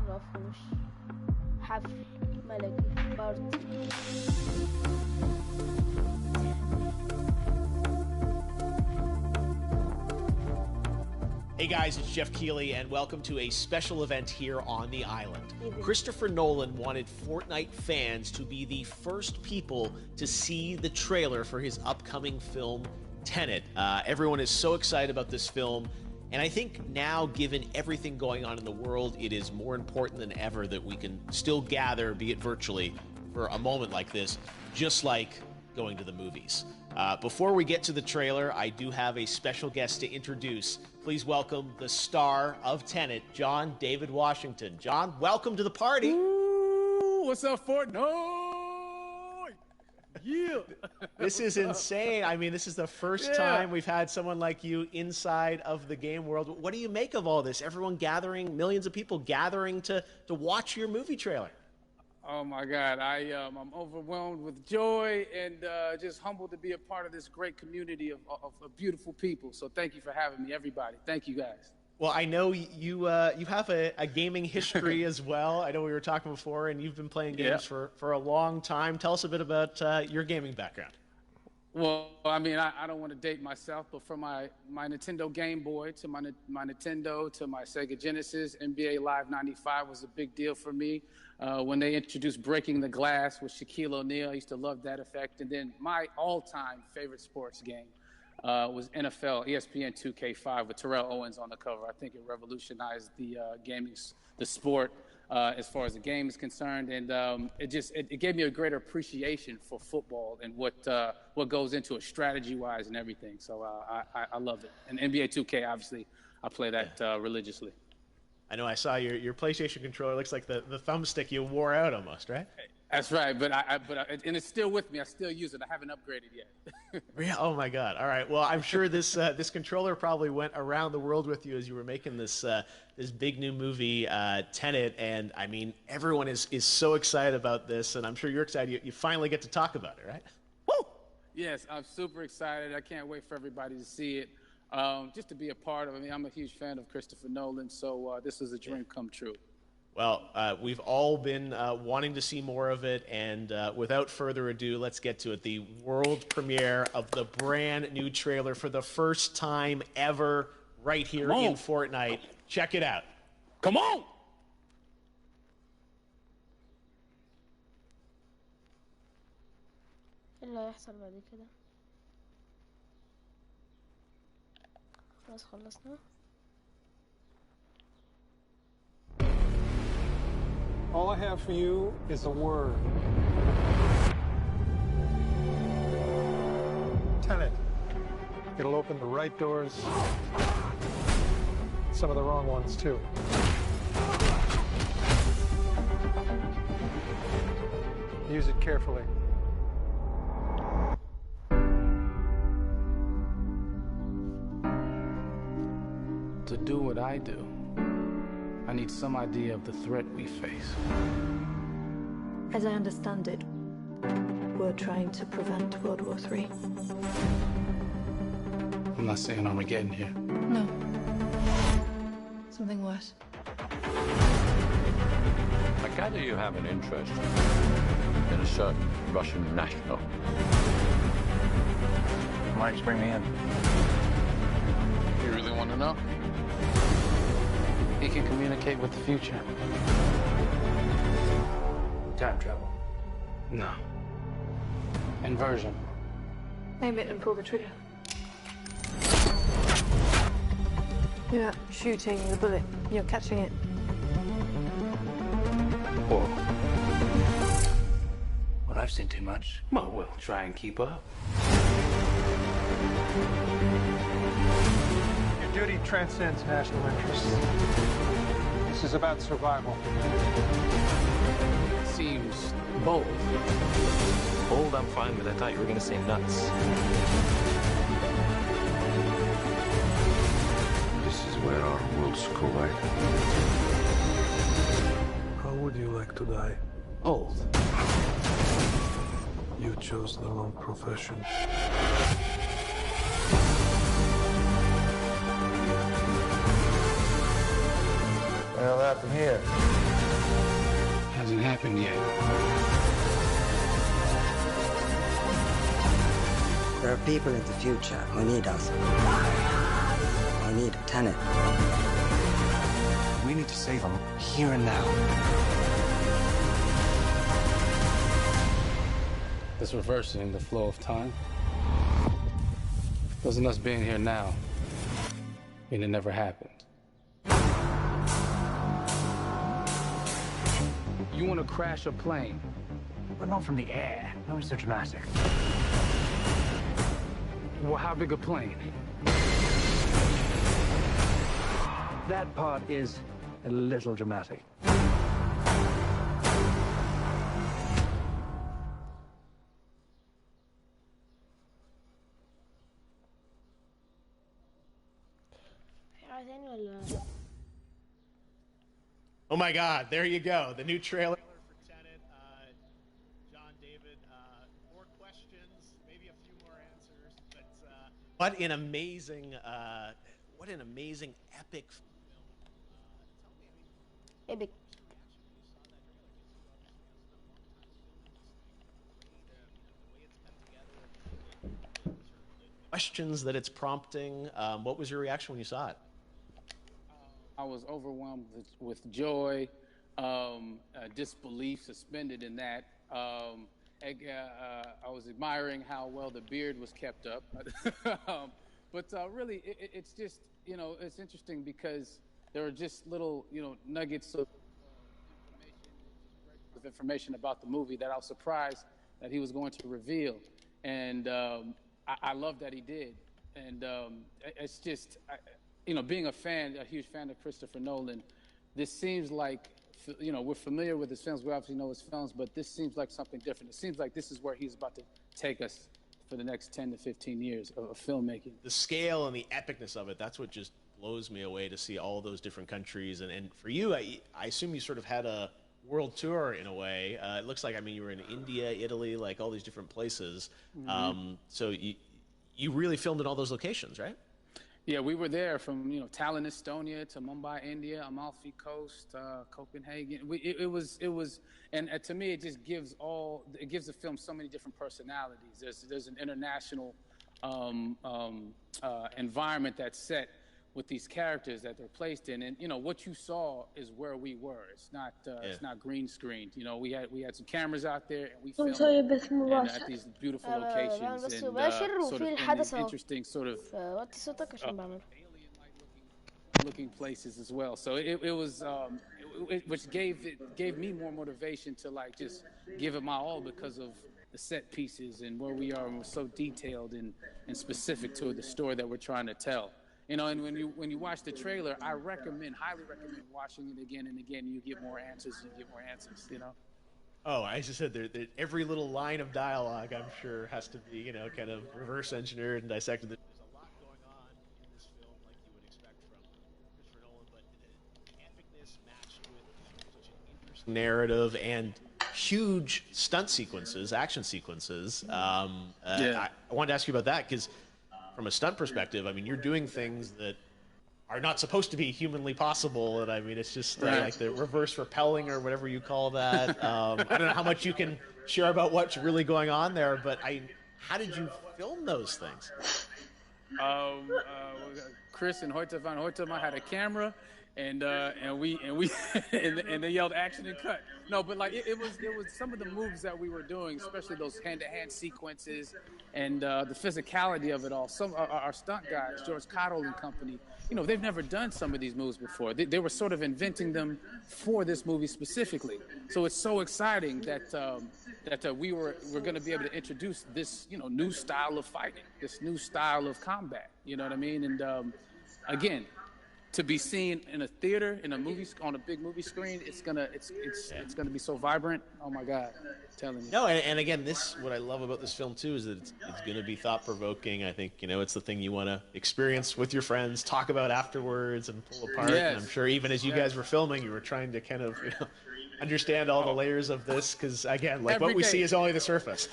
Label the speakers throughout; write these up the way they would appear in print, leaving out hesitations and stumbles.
Speaker 1: مفهوش حفل ملكي بارتي.
Speaker 2: Hey guys, it's Jeff Keighley, and welcome to a special event here on the island. Christopher Nolan wanted Fortnite fans to be the first people to see the trailer for his upcoming film, Tenet. Everyone is so excited about this film, and I think now, given everything going on in the world, it is more important than ever that we can still gather, be it virtually, for a moment like this, just like going to the movies. Before we get to the trailer, I do have a special guest to introduce. Please welcome the star of Tenet, John David Washington. John, welcome to the party.
Speaker 3: Ooh, what's up, Fort? No! Yeah!
Speaker 2: This is insane. I mean, this is the first time we've had someone like you inside of the game world. What do you make of all this? Everyone gathering, millions of people gathering to watch your movie trailer.
Speaker 3: Oh my God, I'm overwhelmed with joy and just humbled to be a part of this great community of beautiful people. So thank you for having me, everybody. Thank you, guys.
Speaker 2: Well, I know you have a gaming history as well. I know we were talking before, and you've been playing games for a long time. Tell us a bit about your gaming background.
Speaker 3: Well, I mean, I don't want to date myself, but from my Nintendo Game Boy to my Nintendo to my Sega Genesis, NBA Live 95 was a big deal for me. When they introduced Breaking the Glass with Shaquille O'Neal, I used to love that effect. And then my all-time favorite sports game was NFL ESPN 2K5 with Terrell Owens on the cover. I think it revolutionized the the sport as far as the game is concerned, and it gave me a greater appreciation for football and what goes into it strategy-wise and everything. So I love it. And NBA 2K, obviously, I play that religiously.
Speaker 2: I know I saw your PlayStation controller. Looks like the thumbstick you wore out almost, right?
Speaker 3: That's right, but and it's still with me. I still use it. I haven't upgraded yet.
Speaker 2: Oh my God! All right. Well, I'm sure this controller probably went around the world with you as you were making this big new movie, Tenet. And I mean, everyone is so excited about this, and I'm sure you're excited. You finally get to talk about it, right?
Speaker 3: Woo! Yes, I'm super excited. I can't wait for everybody to see it. Just to be a part of it. I mean, I'm a huge fan of Christopher Nolan, so this is a dream come true.
Speaker 2: Well, we've all been wanting to see more of it, and without further ado, let's get to it. The world premiere of the brand new trailer for the first time ever right here in Fortnite. Check it out.
Speaker 3: Come on!
Speaker 1: ايه اللي هيحصل بعد كده؟ خلاص خلصنا.
Speaker 4: All I have for you is a word. Tenet. It'll open the right doors, some of the wrong ones too. Use it carefully.
Speaker 3: To do what I do, I need some idea of the threat we face.
Speaker 5: As I understand it, we're trying to prevent World War III.
Speaker 3: I'm not saying Armageddon here.
Speaker 5: No. Something worse.
Speaker 6: I gather you have an interest in a certain Russian national.
Speaker 7: Mike's bring me in.
Speaker 3: You really want to know? He can communicate with the future.
Speaker 7: Time travel.
Speaker 3: No. Inversion.
Speaker 5: Aim it and pull the trigger. You're not shooting the bullet, you're catching it.
Speaker 7: Whoa. Well, I've seen too much. Well, we'll try and keep up.
Speaker 4: Your duty transcends national interests. This is about survival.
Speaker 3: Seems bold.
Speaker 6: Bold, I'm fine with. I thought you were going to say nuts.
Speaker 8: This is where our worlds collide.
Speaker 4: How would you like to die?
Speaker 3: Old.
Speaker 4: You chose the wrong profession.
Speaker 7: out from here.
Speaker 3: Hasn't happened yet.
Speaker 9: There are people in the future who need us. I need a tenant.
Speaker 7: We need to save them here and now.
Speaker 3: This reversing the flow of time. Doesn't us being here now mean it never happened? You want to crash a plane?
Speaker 7: But not from the air. That was so dramatic.
Speaker 3: Well, how big a plane?
Speaker 7: That part is a little dramatic.
Speaker 2: Oh my God, there you go. The new trailer for Tenet. John David, more questions, maybe a few more answers, but what an amazing epic film.
Speaker 1: Epic.
Speaker 2: Questions that it's prompting. What was your reaction when you saw it?
Speaker 3: I was overwhelmed with joy, disbelief suspended in that. I was admiring how well the beard was kept up. But really, it's just, it's interesting because there are just little, nuggets of information about the movie that I was surprised that he was going to reveal. And I love that he did. And it's just... being a huge fan of Christopher Nolan, this seems like, we're familiar with his films, we obviously know his films, but this seems like something different. It seems like this is where he's about to take us for the next 10 to 15 years of filmmaking.
Speaker 2: The scale and the epicness of it, that's what just blows me away, to see all those different countries. And for you, I assume you sort of had a world tour in a way. It looks like, you were in India, Italy, like all these different places. Mm-hmm. So you really filmed in all those locations, right?
Speaker 3: Yeah, we were there from Tallinn, Estonia, to Mumbai, India, Amalfi Coast, Copenhagen. It was, and to me, it just gives the film so many different personalities. There's an international environment that's set with these characters that they're placed in, and what you saw is where we were. It's not green screened. We had some cameras out there, and we filmed and at these beautiful locations and sort of in interesting sort of looking places as well. So it was which gave me more motivation to just give it my all because of the set pieces and where we are, and we're so detailed and specific to the story that we're trying to tell. And when you watch the trailer, I highly recommend watching it again and again. You get more answers.
Speaker 2: Oh, I just said every little line of dialogue, I'm sure, has to be kind of reverse engineered and dissected. There's a lot going on in this film, like you would expect from Christopher Nolan, but the epicness matched with such an interesting narrative and huge stunt sequences, action sequences. I wanted to ask you about that because, from a stunt perspective, you're doing things that are not supposed to be humanly possible, and it's just like the reverse rappelling or whatever you call that. I don't know how much you can share about what's really going on there, but how did you film those things?
Speaker 3: Chris and Hoyte van Hoytema had a camera, and they yelled action and cut. No, but it was some of the moves that we were doing, especially those hand-to-hand sequences and the physicality of it all. Some our stunt guys, George Cottle and company, they've never done some of these moves before. They were sort of inventing them for this movie specifically. So it's so exciting that we're going to be able to introduce this new style of fighting, this new style of combat. You know what I mean? And again, to be seen in a theater, in a movie, on a big movie screen, it's gonna be so vibrant. Oh my God, I'm telling you.
Speaker 2: No, and again, what I love about this film too is that it's gonna be thought provoking. I think it's the thing you want to experience with your friends, talk about afterwards, and pull apart.
Speaker 3: Yes.
Speaker 2: And I'm sure even as you guys were filming, you were trying to kind of understand all the layers of this, because again, what we see is only the surface.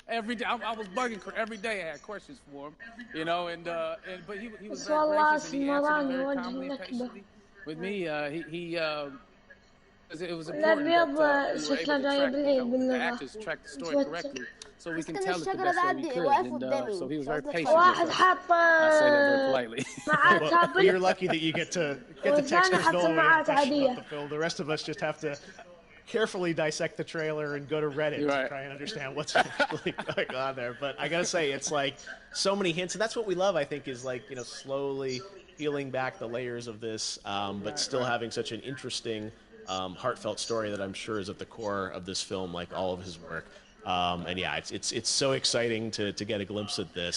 Speaker 3: Every day, I was bugging. Every day, I had questions for him, but he was very gracious, and he answered them very calmly and patiently. with me, it was
Speaker 10: لا
Speaker 3: important
Speaker 10: بيض
Speaker 3: that we were
Speaker 10: شكله
Speaker 3: able to
Speaker 10: جاي
Speaker 3: track,
Speaker 10: بالعيد
Speaker 3: the
Speaker 10: باللغة
Speaker 3: actors track the story correctly, so we can tell it the
Speaker 1: الشجرة
Speaker 3: best
Speaker 1: ده
Speaker 3: way we
Speaker 1: عندي
Speaker 3: could.
Speaker 1: واقف
Speaker 3: And
Speaker 1: قدامي.
Speaker 3: so he was
Speaker 1: مش
Speaker 3: very
Speaker 1: عايزة
Speaker 3: patient
Speaker 1: أتفرج.
Speaker 3: with
Speaker 10: واحد
Speaker 3: us.
Speaker 10: حاط
Speaker 3: I say that very politely.
Speaker 10: معاه
Speaker 2: Well,
Speaker 10: تابل
Speaker 2: you're lucky that you get to text
Speaker 10: والثاني
Speaker 2: Chris
Speaker 10: حط
Speaker 2: Nolan
Speaker 10: معاه
Speaker 2: a question
Speaker 10: عادية.
Speaker 2: about the film. The rest of us just have to carefully dissect the trailer and go to Reddit to
Speaker 3: Right.
Speaker 2: try and understand what's actually going on there. But I gotta say, it's like so many hints, and that's what we love. I think is like slowly peeling back the layers of this, but still having such an interesting, heartfelt story that I'm sure is at the core of this film, like all of his work. And yeah, it's so exciting to get a glimpse at this.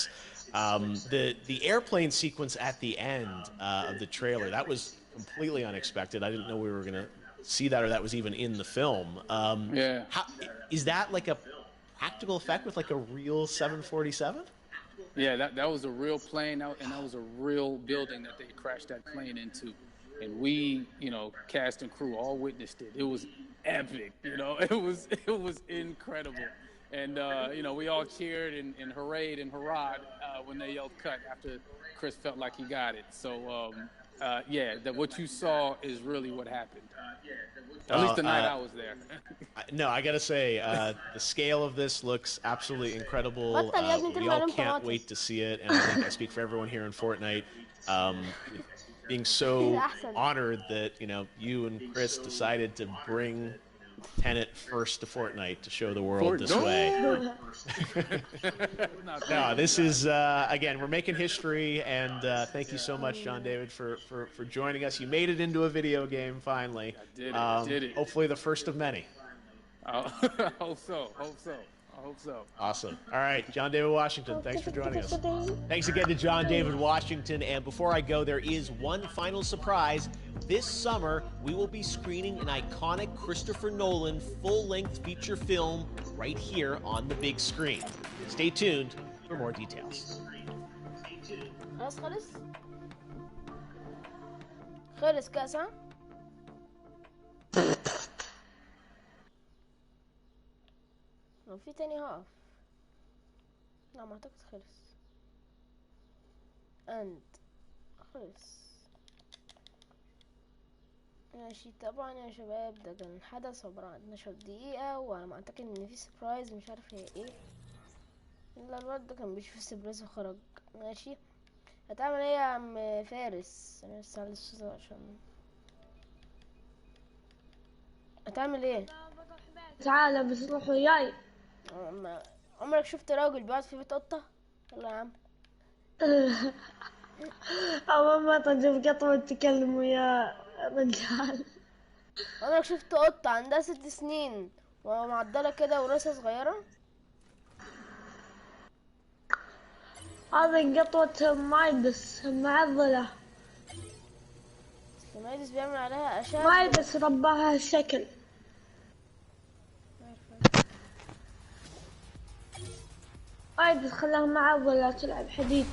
Speaker 2: The airplane sequence at the end of the trailer, that was completely unexpected. I didn't know we were gonna see that, or that was even in the film.
Speaker 3: Yeah.
Speaker 2: Is that like a practical effect with like a real 747?
Speaker 3: Yeah, that was a real plane, and that was a real building that they crashed that plane into. And we, cast and crew all witnessed it. It was epic, it was incredible. And, we all cheered and hurrayed and hurrahed when they yelled cut after Chris felt like he got it. So, that what you saw is really what happened. At least the night I was there.
Speaker 2: No, I gotta say, the scale of this looks absolutely incredible. We all can't wait to see it, and I think I speak for everyone here in Fortnite. Being so honored that you and Chris decided to bring Tenet first to Fortnite to show the world this way. No, this is again, we're making history, and thank you so much, John David, for joining us. You made it into a video game finally.
Speaker 3: I did it.
Speaker 2: Hopefully the first of many.
Speaker 3: Hope so.
Speaker 2: Awesome. All right, John David Washington, thanks for joining us. Thanks again to John David Washington. And before I go, there is one final surprise. This summer, we will be screening an iconic Christopher Nolan full-length feature film right here on the big screen. Stay tuned for more details.
Speaker 1: خلص كاس ها؟ لو في تاني هقف. لا ما اعتقد خلص. خلص. ماشي طبعا يا شباب، ده كان حدث عبارة عن 12 دقيقة، وعلى ما اعتقد ان في سبرايز مش عارف هي ايه. الا الواد ده كان بيشوف السبرايز وخرج. ماشي هتعمل ايه يا عم فارس؟ انا بس على الصوت عشان هتعمل ايه؟
Speaker 10: تعالى بس روح وياي.
Speaker 1: عمرك شفت راجل بيقعد في بيت قطة؟ يلا يا عم.
Speaker 10: أول ما تجيب قطوة تكلم ويا رجال.
Speaker 1: عمرك شفت قطة عندها 6 سنين ومعضلة كده وراسها صغيرة؟
Speaker 10: هذا قطوة مايدس معضلة.
Speaker 1: مايدس بيعمل عليها أشعة.
Speaker 10: مايدس رباها الشكل. مايدس خلاها معضلة تلعب حديد.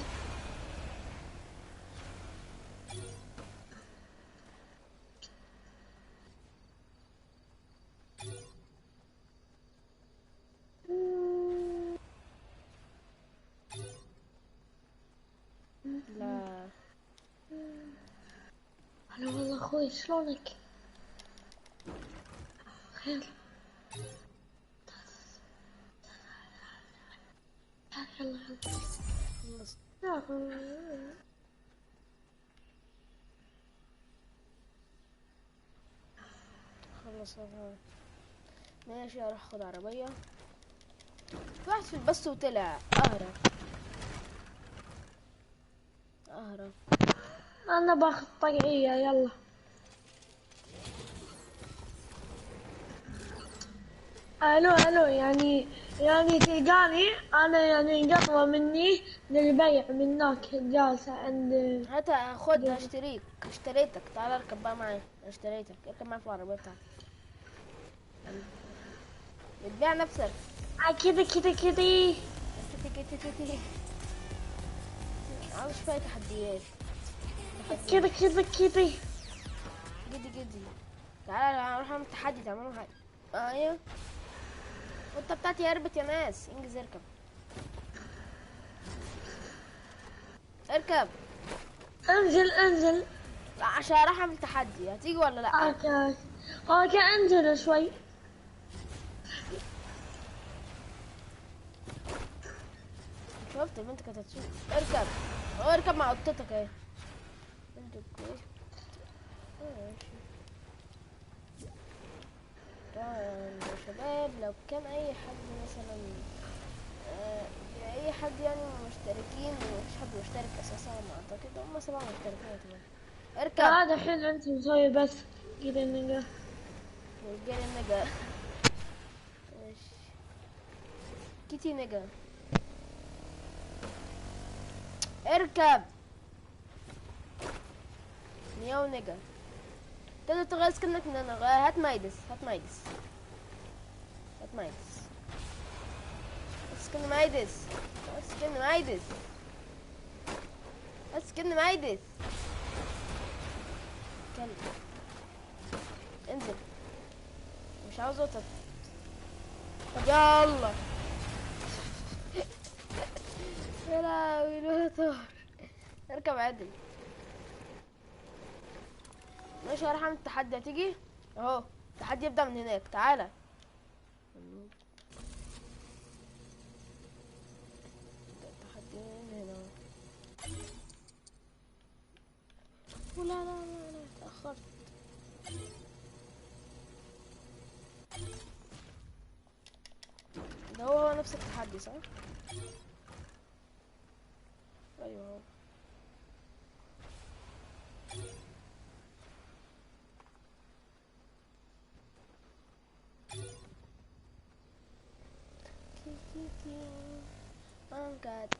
Speaker 1: لا
Speaker 10: هلا والله اخوي شلونك؟ خير. يلا
Speaker 1: خلص. ماشي اروح اخد عربية. واحد في البث وطلع اهرب.
Speaker 10: انا باخذ طقعية يلا. الو يعني تلقاني انا يعني قطوة مني للبيع منك جالسة عند.
Speaker 1: هات خد اشتريتك. تعال اركب بقى معايا. اشتريتك اركب معايا في العربية بتاعتي. بتبيع نفسك.
Speaker 10: كده
Speaker 1: عاوز شوية تحديات.
Speaker 10: كده
Speaker 1: جدي تعالى نروح نعمل تحدي تعملوا حاجة. ايوه القطة بتاعتي هربت يا ناس. انجز اركب.
Speaker 10: انزل
Speaker 1: لا عشان راح اعمل تحدي، هتيجي ولا لا؟
Speaker 10: اوكي اوكي انزل شوي.
Speaker 1: شفت البنت كانت هتسوق. اركب اركب مع قطتك اهي. انت كويس. ماشي. طبعا يا شباب لو كان اي حد مثلا اي حد يعني مشتركين، مفيش حد مشترك اساسا ما اعتقد، هم 7 مشتركين طبعا. اركب.
Speaker 10: هذا الحين انت مسوي بس كذا نقا.
Speaker 1: رجال النجا. ماشي. كيتي نجا. اركب. مياو نجا. تقدر تغير سكنك من انا. هات مايدس هات مايدس هات مايدس. سكن مايدس. سكن مايدس. سكن مايدس. كلب. انزل. مش عاوز قطط. طب يلا. يا لهوي الولد طار. اركب عدل. ماشي هروح اعمل التحدي، هتيجي؟ اهو التحدي يبدأ من هناك، تعالى. التحدي من هنا. لا لا لا لا اتأخرت. ده هو نفس التحدي صح؟ ايوه هو. Oh God.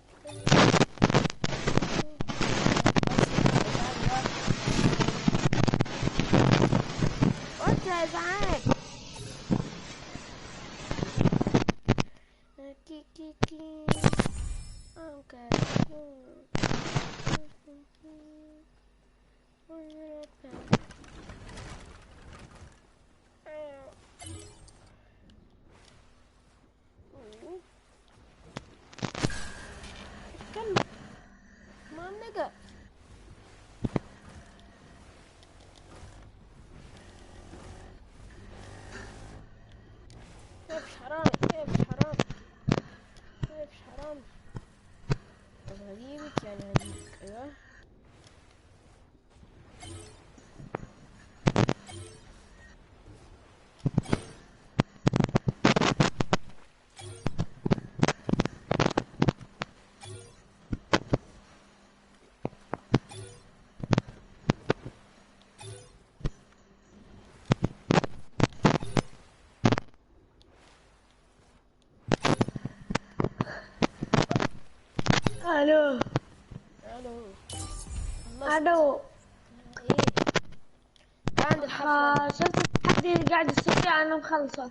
Speaker 1: وانت يا ازعاج. كي كي كي. Oh God. كلب. ما نجا. يبش حرام يبش حرام يبش حرام. طب هجيبك يعني هجيبك. ايوه
Speaker 10: الو
Speaker 1: الو.
Speaker 10: الو.
Speaker 1: ايه عند الحفلة.
Speaker 10: شفت التحدي اللي قاعد يسويه انا مخلصه.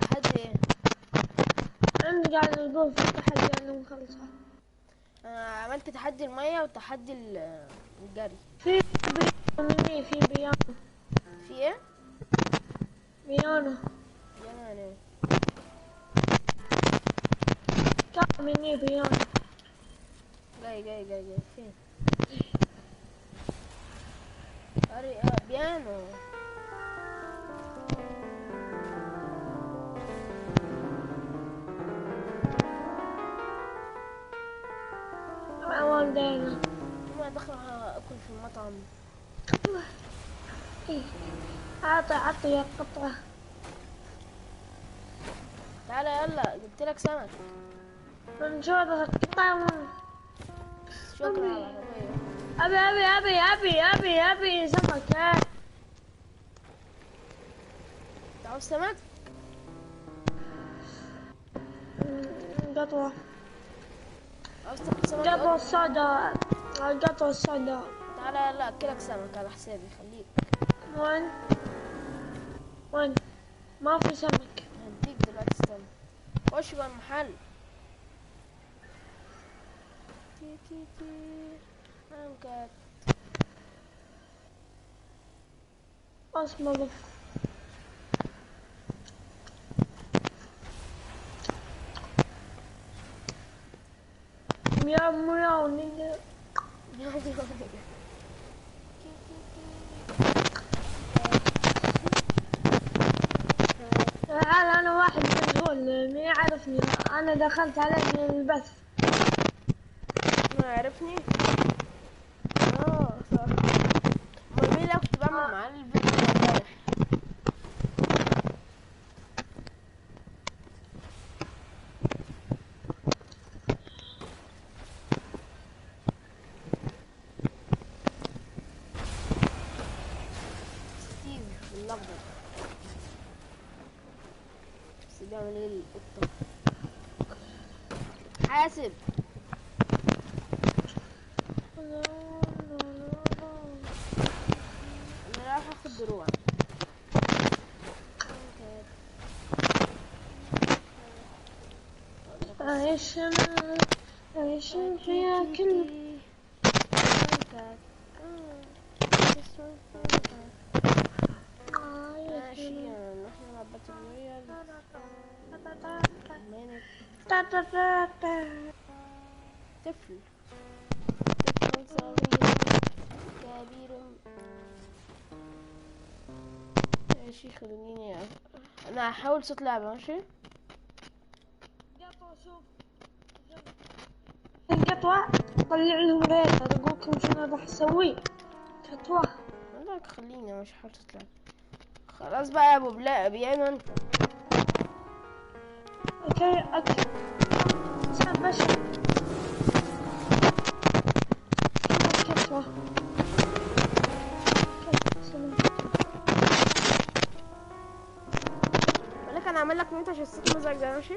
Speaker 1: تحدي ايه؟
Speaker 10: انت قاعد تقول في التحدي انا مخلصه.
Speaker 1: عملت تحدي المية وتحدي الجري.
Speaker 10: في مني في بيانو.
Speaker 1: في ايه؟
Speaker 10: بيانو
Speaker 1: يعني
Speaker 10: كان مني بيانو.
Speaker 1: جاي فين؟ بيانو.
Speaker 10: والدينا
Speaker 1: ما دخل اكل في المطعم.
Speaker 10: إيه. عطي يا قطعة.
Speaker 1: تعالى يلا جبت لك سمك.
Speaker 10: من جودة القطعة.
Speaker 1: شكرا على العربية.
Speaker 10: أبي سمك.
Speaker 1: تعوز سمك؟
Speaker 10: قطوة.
Speaker 1: عاوز تاكل سمك؟
Speaker 10: قطوة الصعدة. القطوة الصعدة.
Speaker 1: تعالى يلا اكلك سمك على حسابي خليك.
Speaker 10: وين؟ ما في سمك.
Speaker 1: هديك دلوقتي استنى. خش جوه المحل. كي I'm
Speaker 10: أصمله. مياو نيجا.
Speaker 1: good.
Speaker 10: الكنترول مين يعرفني؟ انا دخلت عليه من البث.
Speaker 1: ما عرفني. صح. امال مين اللي كنت بعمل معاه الفيديو امبارح؟ ستيف الاخضر. بس بيعمل ايه القطة؟ حاسب. انا رايح اخد دروع.
Speaker 10: عيش الحياة كله.
Speaker 1: ماشي نروح نلعب باتل رويال. طفل صغير كبير. ماشي خليني انا هحاول صوت لعبة. ماشي
Speaker 10: القطوة طلع لهم ريت اقولكم شنو راح اسوي. قطوة
Speaker 1: لك خليني مش هحاول صوت لعبة. خلاص بقى يا ابو بلا بيانو انت.
Speaker 10: اوكي سام ماشي. قطوة
Speaker 1: مالك انا اعمل لك ميوت عشان الصوت مزعج ده. ماشي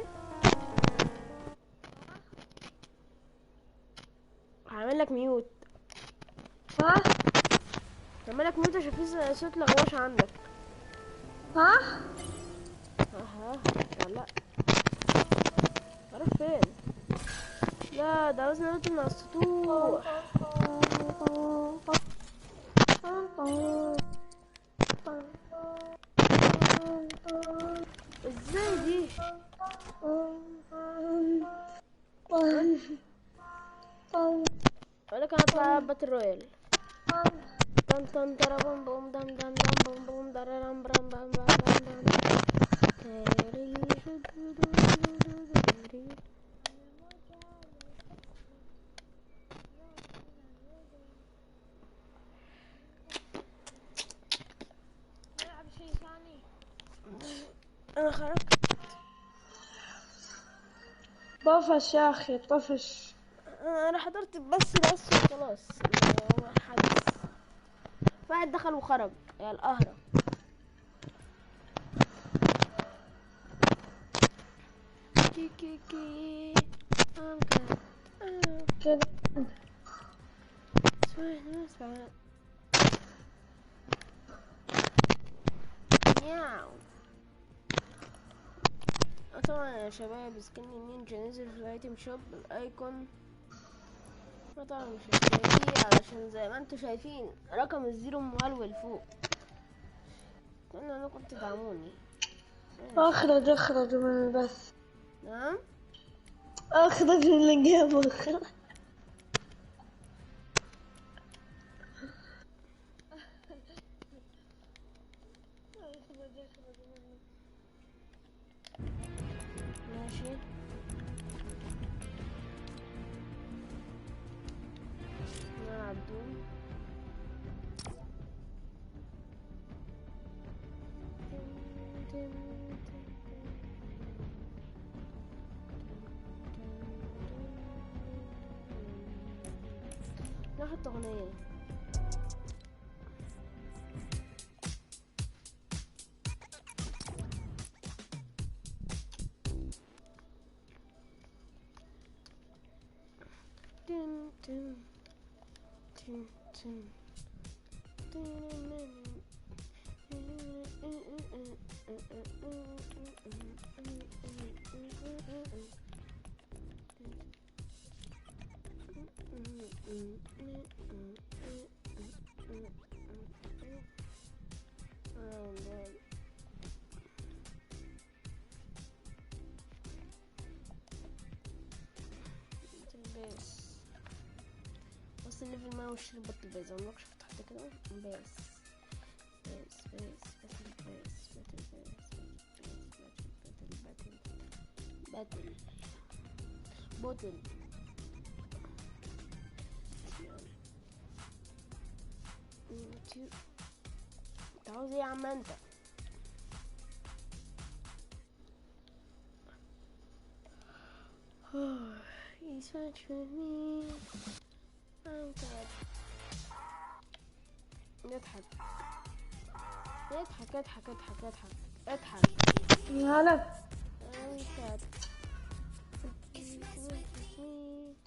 Speaker 1: هعمل لك ميوت.
Speaker 10: ها
Speaker 1: هعمل لك ميوت عشان في صوت لغواش عندك.
Speaker 10: ها
Speaker 1: اها لا عارف فين؟ لا ده لازم ننط من على السطوح. ازاي دي؟ ولك انا اطلع باتل رويال. طن طن ترى بوم بوم دم دم دم بوم بوم دررم برم بم بم بم بم. انا خرجت.
Speaker 10: طفش يا اخي طفش.
Speaker 1: انا حضرت بس وخلاص. هو حدث واحد دخل وخرج يا القهرة. كي كي كي
Speaker 10: كده
Speaker 1: اسمع ياو. طبعا يا شباب سكن النينجا نزل في الايتم شوب الايكون. طبعا مش هتلاقيه علشان زي ما انتوا شايفين رقم الزيرو مولول فوق. انا كنت تدعموني.
Speaker 10: اخرج من البث.
Speaker 1: نعم
Speaker 10: اخرج من الجيم اخرج.
Speaker 1: ماشي نلعب دوم. ناخد اغنية. Dun, dun, dun, dun. بس الليفل ما وش البط البيز انا ماكش فتحت كده بس بس بس بس بس بس بس بس بس باتل بوتل. انت عاوز ايه يا عم انت؟ He's much for me. I'm tired. يضحك يضحك يضحك يضحك يضحك يضحك.
Speaker 10: هلا
Speaker 1: I'm tired.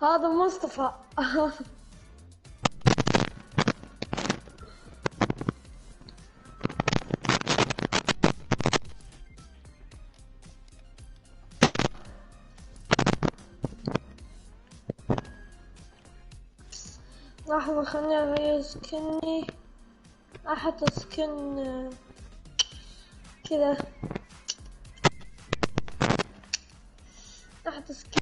Speaker 10: هذا مصطفى. لحظة خلني اغير سكني. احط سكن كذا. احط سكن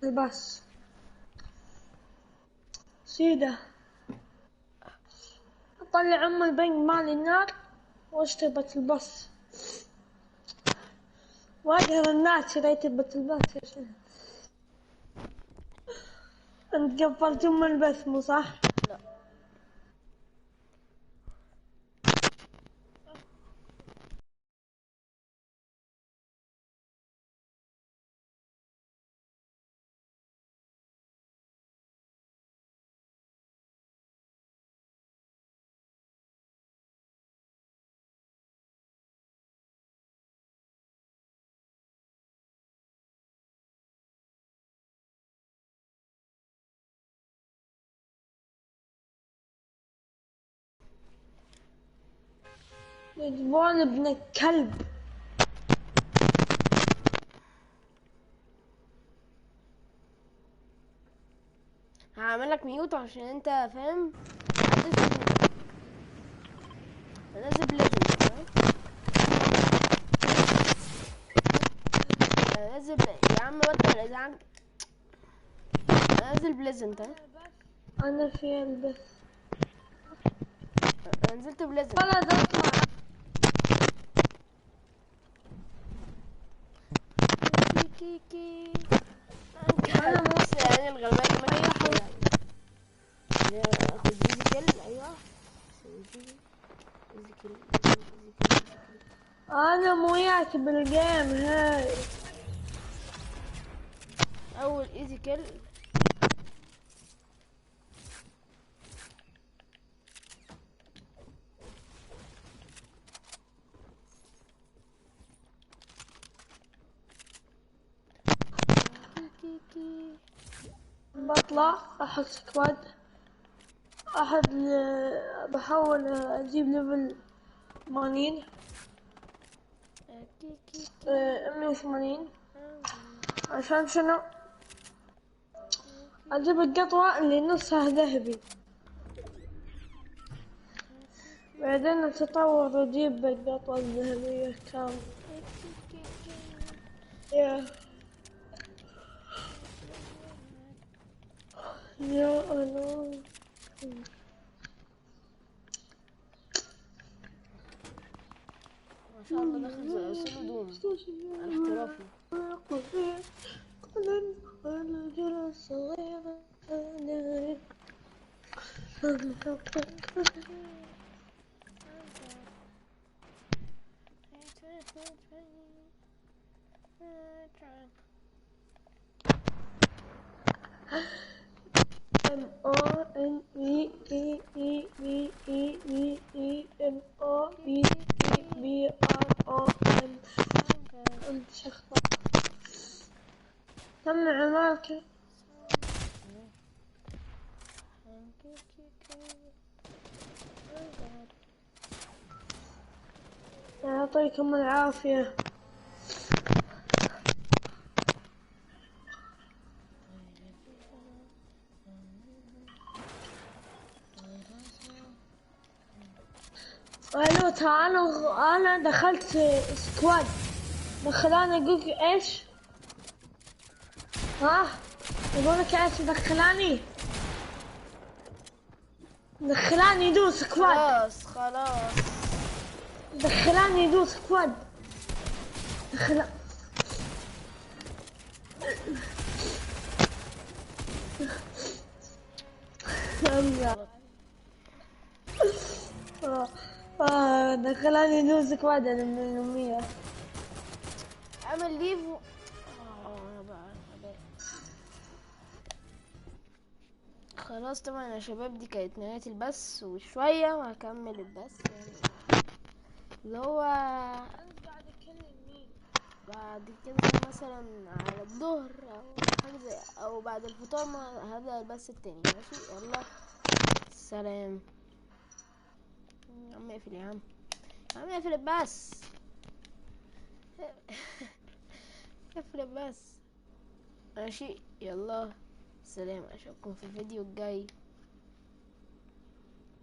Speaker 10: الباص سيدة. اطلع ام البنك مالي النار واشتريت الباص. واقهر الناس شريت الباص. انت قفلت ام البث مو صح؟
Speaker 1: لا
Speaker 10: يجبون ابن الكلب.
Speaker 1: هعملك ميوت عشان انت فاهم. انزل بليزن تمام. انزل يا عم بطل الازعاج. انزل بليزن تمام.
Speaker 10: انا في البث.
Speaker 1: نزلت بليزن.
Speaker 10: خلاص اطلع.
Speaker 1: كي انا بص يعني الغلبان ما يحاول اخد ايزي كيل. ايوه ايزي كيل.
Speaker 10: انا مو وياك بالجيم هاي.
Speaker 1: اول ايزي كيل.
Speaker 10: بطلع احط سكواد. بحاول اجيب ليفل 80. 180 عشان شنو؟ اجيب القطوة اللي نصها ذهبي. بعدين اتطور واجيب القطوة الذهبية كامل. يا الله
Speaker 1: ما شاء الله دخل سولو دوم احترافي.
Speaker 10: MONEEEEEEEEMOBBRON. انت شخص كم عمرك؟ يعطيكم العافية. الو ترى انا دخلت سكواد. دخلاني اقولك ايش؟ ها يقولك ايش دخلاني يدوس سكواد.
Speaker 1: خلاص
Speaker 10: دخلاني يدوس سكواد. دخلاني يدوس سكواد انا من الأمية.
Speaker 1: اعمل ليفو. خلاص طبعا يا شباب، دي كانت نهاية البث، وشوية وهكمل البث يعني اللي هو بعد كده مثلا على الظهر او حاجة او بعد الفطار ما هبدأ البث التاني. ماشي يلا سلام. يا عم اقفل يا عم اقفل البث. اقفل البث. ماشي يلا سلام، اشوفكم في الفيديو الجاي.